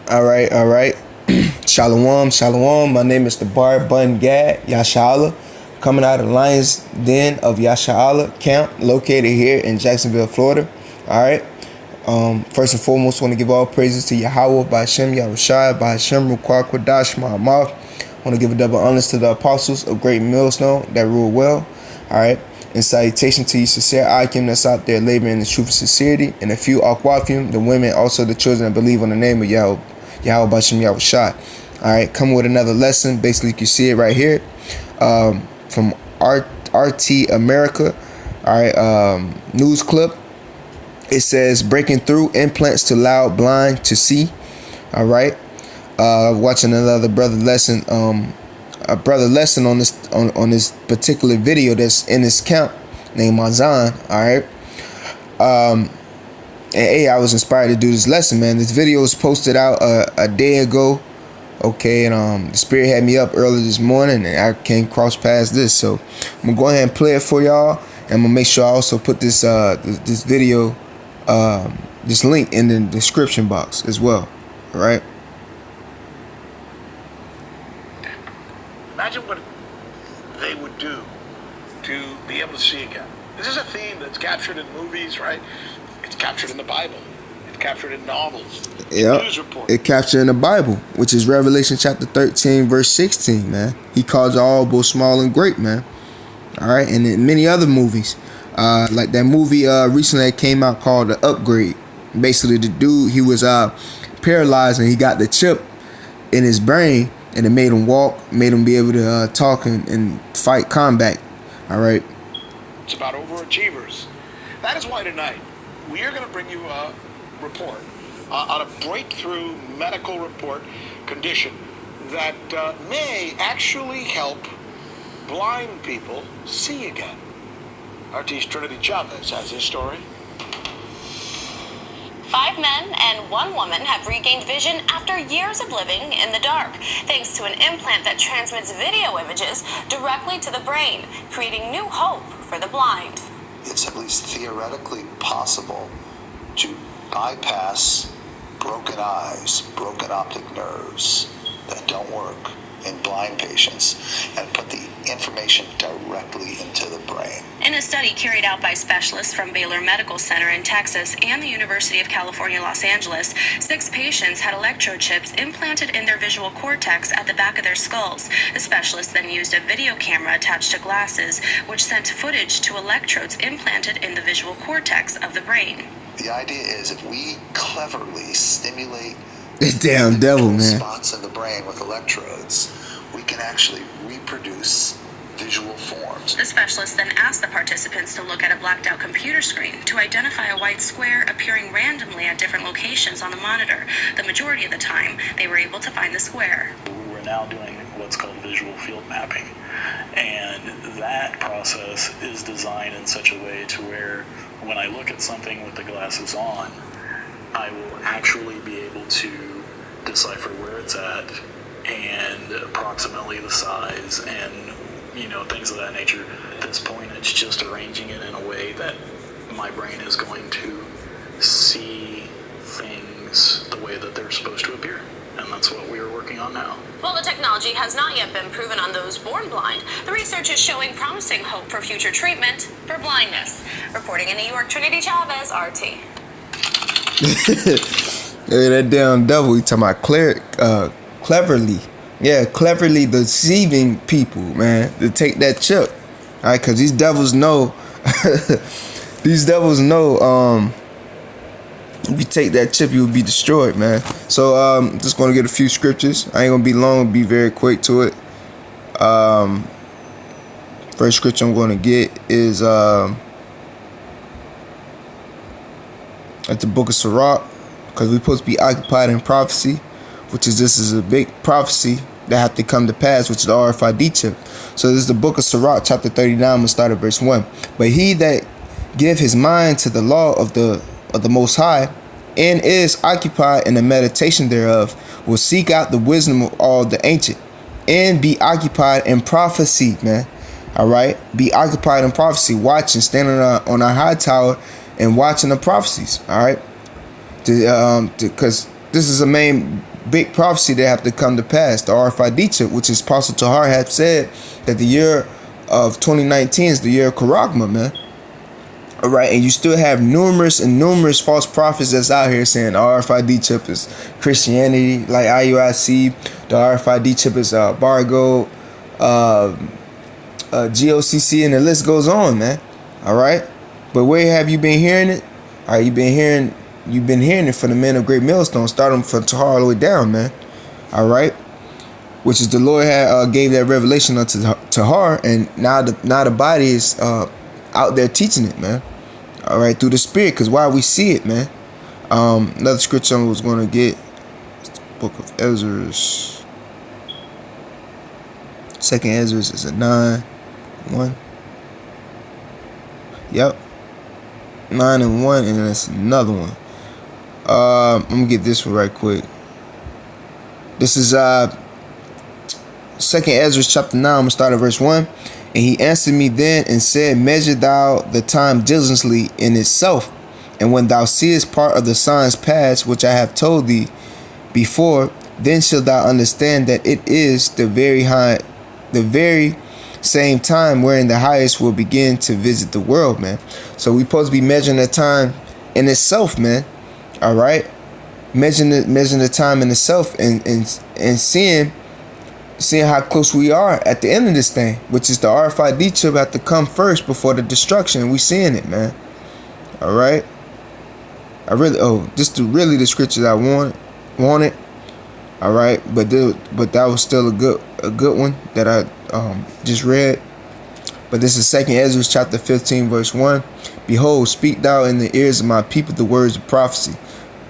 All right. Shalom, shalom. My name is the Bar Bun Gad Yashala, coming out of the Lions Den of Yashala Camp, located here in Jacksonville, Florida. All right. First and foremost, want to give all praises to Yahweh, by Hashem, Yahushai, by Hashem, Rukwah, Kwadash, Ma'amath. Want to give a double honors to the apostles of Great Millstone that rule well. All right. And salutation to you sincere Akim that's out there laboring in the truth of sincerity. And a few Akwafim, the women, also the children that believe on the name of Yahweh Bashem Yahushai. Alright, come with another lesson. Basically, you can see it right here. From RT America. Alright, news clip. It says breaking through implants to loud blind to see. Alright. Watching another brother lesson. A brother lesson on this particular video that's in this camp named Mazan. Alright. And hey, I was inspired to do this lesson, man. This video was posted out a day ago. Okay, and the Spirit had me up early this morning, and I came cross past this. So I'm gonna go ahead and play it for y'all. And I'm gonna make sure I also put this this video, this link in the description box as well. All right. Imagine what they would do to be able to see again. This is a theme that's captured in movies, right? It's captured in the Bible. It's captured in novels. Yeah. News reports. It captured in the Bible, which is Revelation chapter 13, verse 16, man. He calls all both small and great, man. All right. And in many other movies, like that movie recently that came out called The Upgrade. Basically, the dude, he was paralyzed and he got the chip in his brain, and it made him walk, made him be able to talk and fight combat. All right. It's about overachievers. That is why tonight we are going to bring you a report on a breakthrough medical report condition that may actually help blind people see again. RT's Trinity Chavez has his story. 5 men and 1 woman have regained vision after years of living in the dark, thanks to an implant that transmits video images directly to the brain, creating new hope for the blind. It's at least theoretically possible to bypass broken eyes, broken optic nerves that don't work in blind patients, and put the information directly into the brain. In a study carried out by specialists from Baylor Medical Center in Texas and the University of California, Los Angeles, 6 patients had electrode chips implanted in their visual cortex at the back of their skulls. The specialists then used a video camera attached to glasses, which sent footage to electrodes implanted in the visual cortex of the brain. The idea is if we cleverly stimulate This damn devil, man. spots in the brain with electrodes, we can actually reproduce visual forms. The specialist then asked the participants to look at a blacked out computer screen to identify a white square appearing randomly at different locations on the monitor. The majority of the time, they were able to find the square. We're now doing what's called visual field mapping. And that process is designed in such a way to where when I look at something with the glasses on, I will actually be able to decipher where it's at and approximately the size and, things of that nature. At this point, it's just arranging it in a way that my brain is going to see things the way that they're supposed to appear. And that's what we are working on now. While the technology has not yet been proven on those born blind, the research is showing promising hope for future treatment for blindness. Reporting in New York, Trinity Chavez, RT. Hey, that damn devil, he talking about cleverly. Yeah, cleverly deceiving people, man, to take that chip. All right, because these devils know, if you take that chip, you will be destroyed, man. So, just going to get a few scriptures. I ain't going to be long, be very quick to it. First scripture I'm going to get is at the book of Sirach, because we're supposed to be occupied in prophecy, this is a big prophecy that have to come to pass, which is the RFID chip. So this is the book of Sirach, chapter 39. I'm gonna start at verse 1. But he that give his mind to the law of the Most High, and is occupied in the meditation thereof, will seek out the wisdom of all the ancient, and be occupied in prophecy, man. All right, be occupied in prophecy, watching, standing on a high tower, and watching the prophecies. All right, because this is a main big prophecy that have to come to pass, the RFID chip, which is Apostle Tahar had said that the year of 2019 is the year of Karagma, man. All right, and you still have numerous false prophets that's out here saying the RFID chip is Christianity, like IUIC. The RFID chip is Bargo, GOCC, and the list goes on, man. All right, but where have you been hearing it? All right, you've been hearing it from the men of Great Millstone, starting from Tahar all the way down, man. All right, which is the Lord had gave that revelation unto Tahar, and now the body is out there teaching it, man. All right, through the Spirit, because why we see it, man. Another scripture I was going to get, book of Ezra. Second Ezra is a 9:1. Yep, 9:1, and then that's another one. I'm gonna get this one right quick. This is Second Ezra chapter 9. I'm gonna start at verse 1. And he answered me then and said, measure thou the time diligently in itself, and when thou seest part of the signs pass, which I have told thee before, then shalt thou understand that it is the very same time wherein the highest will begin to visit the world, man. So we supposed to be measuring the time in itself, man. All right, measuring the time in itself, and seeing how close we are at the end of this thing, which is the RFID chip have to come first before the destruction. We seeing it, man. All right. This is really the scriptures I wanted. All right, but that was still a good one that I just read. But this is Second Ezra chapter 15 verse 1. Behold, speak thou in the ears of my people the words of prophecy.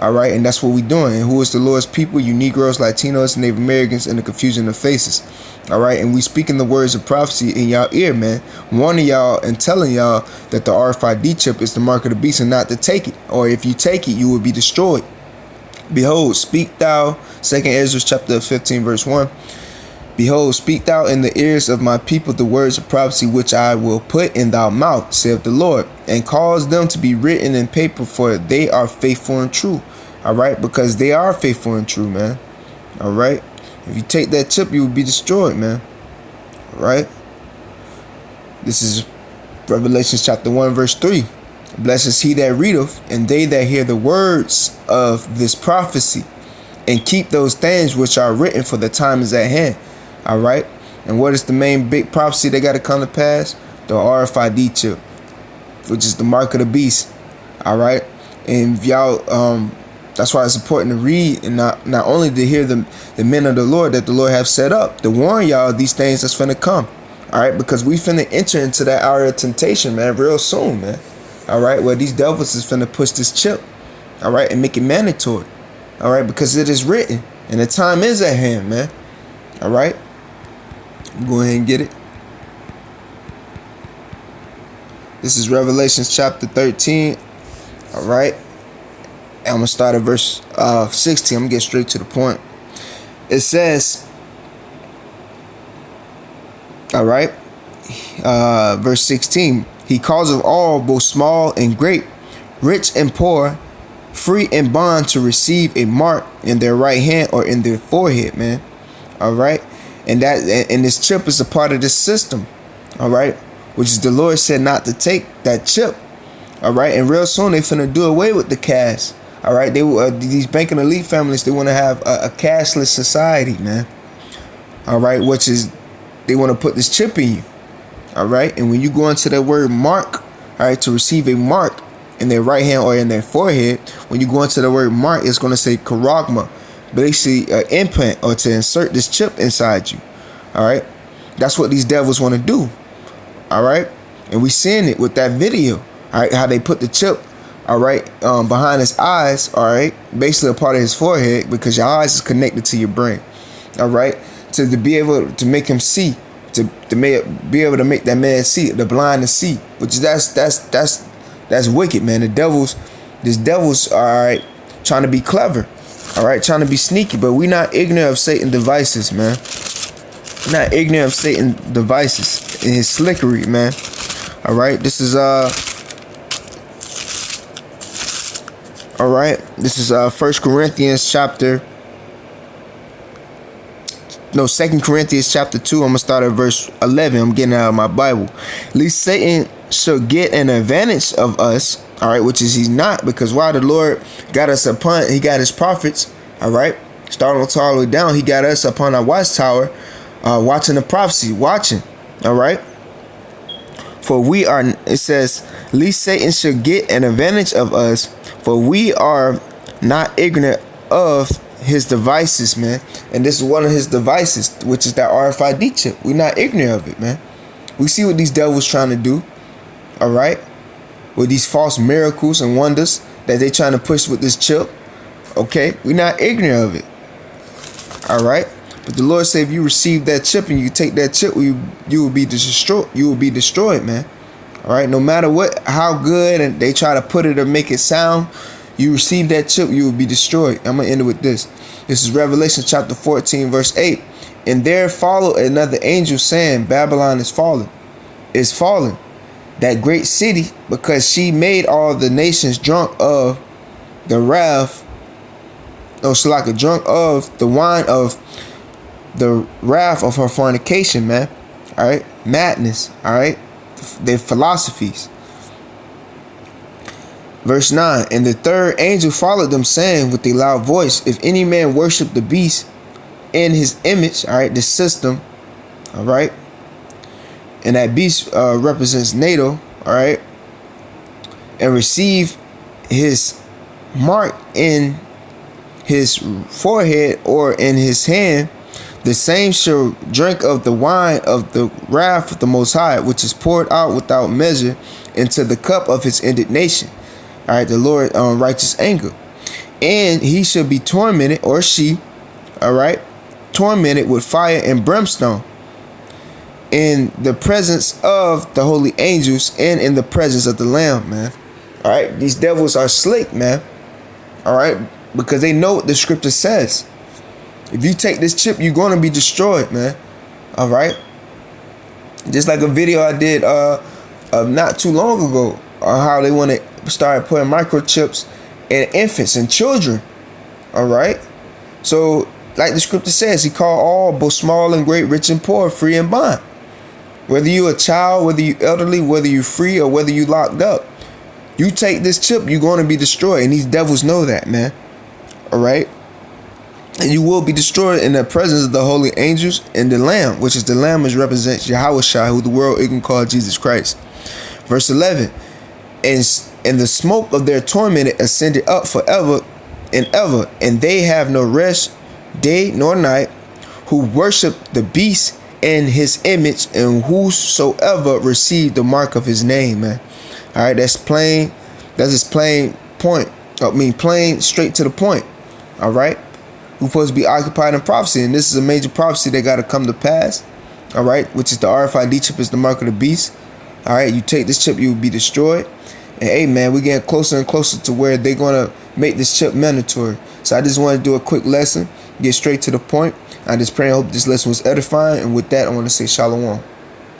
All right, and that's what we doing. And who is the Lord's people? You Negroes, Latinos, Native Americans, and the confusion of faces. All right, and we speaking the words of prophecy in y'all ear, man, warning y'all and telling y'all that the RFID chip is the mark of the beast and not to take it, or if you take it, you will be destroyed. Behold, speak thou, Second Ezra chapter 15 verse 1. Behold, speak thou in the ears of my people the words of prophecy which I will put in thy mouth, saith the Lord, and cause them to be written in paper, for they are faithful and true. All right, because they are faithful and true, man. All right, if you take that chip, you will be destroyed, man. All right, this is Revelation chapter 1 verse 3. Blessed is he that readeth, and they that hear the words of this prophecy, and keep those things which are written, for the time is at hand. All right, and what is the main big prophecy that got to come to pass? The RFID chip, which is the mark of the beast. All right, and if y'all, that's why it's important to read, and not only to hear the men of the Lord that the Lord have set up to warn y'all of these things that's finna come. All right, because we finna enter into that hour of temptation, man, real soon, man. All right, well, these devils is finna push this chip, all right, and make it mandatory. All right, because it is written, and the time is at hand, man. All right, go ahead and get it. This is Revelation chapter 13. All right, and I'm gonna start at verse 16. I'm gonna get straight to the point. It says, all right, verse 16. He causeth all, both small and great, rich and poor, free and bond, to receive a mark in their right hand or in their forehead, man. All right, and this chip is a part of this system. All right, which is the Lord said not to take that chip. All right, and real soon they finna do away with the cash. All right, these banking elite families, they want to have a cashless society, man. All right, which is they want to put this chip in you. All right, and when you go into that word mark, all right, to receive a mark in their right hand or in their forehead, when you go into the word mark, it's going to say karagma, basically an implant, or to insert this chip inside you. All right, that's what these devils want to do. All right, and we seeing it with that video. All right, how they put the chip, all right, behind his eyes, all right, basically a part of his forehead, because your eyes is connected to your brain. All right, to be able to make him see. To be able to make that man see, the blind to see, which that's wicked, man. These devils are, all right, trying to be clever, all right, trying to be sneaky, but we not ignorant of Satan's devices, man. We're not ignorant of Satan's devices and his slickery, man. All right, this is all right, this is 1 Corinthians chapter No, 2 Corinthians chapter 2, I'm going to start at verse 11. I'm getting out of my Bible. Lest Satan should get an advantage of us, all right, which is he's not, because while the Lord got us upon, he got his prophets, all right, starting all the way down, he got us upon our watchtower, watching the prophecy, watching, all right. For we are, it says, lest Satan should get an advantage of us, for we are not ignorant of his devices, man. And this is one of his devices, which is that RFID chip. We're not ignorant of it, man. We see what these devils trying to do, all right, with these false miracles and wonders that they trying to push with this chip. Okay, we're not ignorant of it, all right. But the Lord said, if you receive that chip and you take that chip, you will be destroyed. You will be destroyed, man. All right. No matter what, how good and they try to put it or make it sound, you receive that chip, you will be destroyed. I'm gonna end it with this. This is Revelation chapter 14, verse 8. And there followed another angel saying, Babylon is fallen, that great city, because she made all the nations drunk of the wrath. Drunk of the wine of the wrath of her fornication, man. All right, madness. All right, their philosophies. Verse 9. And the third angel followed them, saying with a loud voice, if any man worship the beast in his image, all right, the system, all right, and that beast represents NATO, all right, and receive his mark in his forehead or in his hand, the same shall drink of the wine of the wrath of the Most High, which is poured out without measure into the cup of his indignation. All right, the Lord righteous anger. And he shall be tormented, or she, all right, tormented with fire and brimstone in the presence of the holy angels and in the presence of the Lamb, man. All right, these devils are slick, man. All right, because they know what the scripture says. If you take this chip, you're going to be destroyed, man. All right. Just like a video I did not too long ago on how they want to start putting microchips in infants and children. All right. So like the scripture says, he called all, both small and great, rich and poor, free and bond. Whether you're a child, whether you're elderly, whether you're free or whether you locked up, you take this chip, you're going to be destroyed. And these devils know that, man. All right. And you will be destroyed in the presence of the holy angels and the Lamb, which is the Lamb, which represents Yahweh Shai, who the world can call Jesus Christ. Verse 11, and the smoke of their torment ascended up forever and ever, and they have no rest day nor night, who worship the beast and his image, and whosoever received the mark of his name, man. All right, that's plain. That's his plain point. I mean, plain, straight to the point. All right. We're supposed to be occupied in prophecy, and this is a major prophecy that got to come to pass, all right, which is the RFID chip is the mark of the beast. All right, you take this chip, you will be destroyed. And hey, man, we're getting closer and closer to where they're going to make this chip mandatory. So I just want to do a quick lesson, get straight to the point. I just pray and hope this lesson was edifying, and with that, I want to say shalom.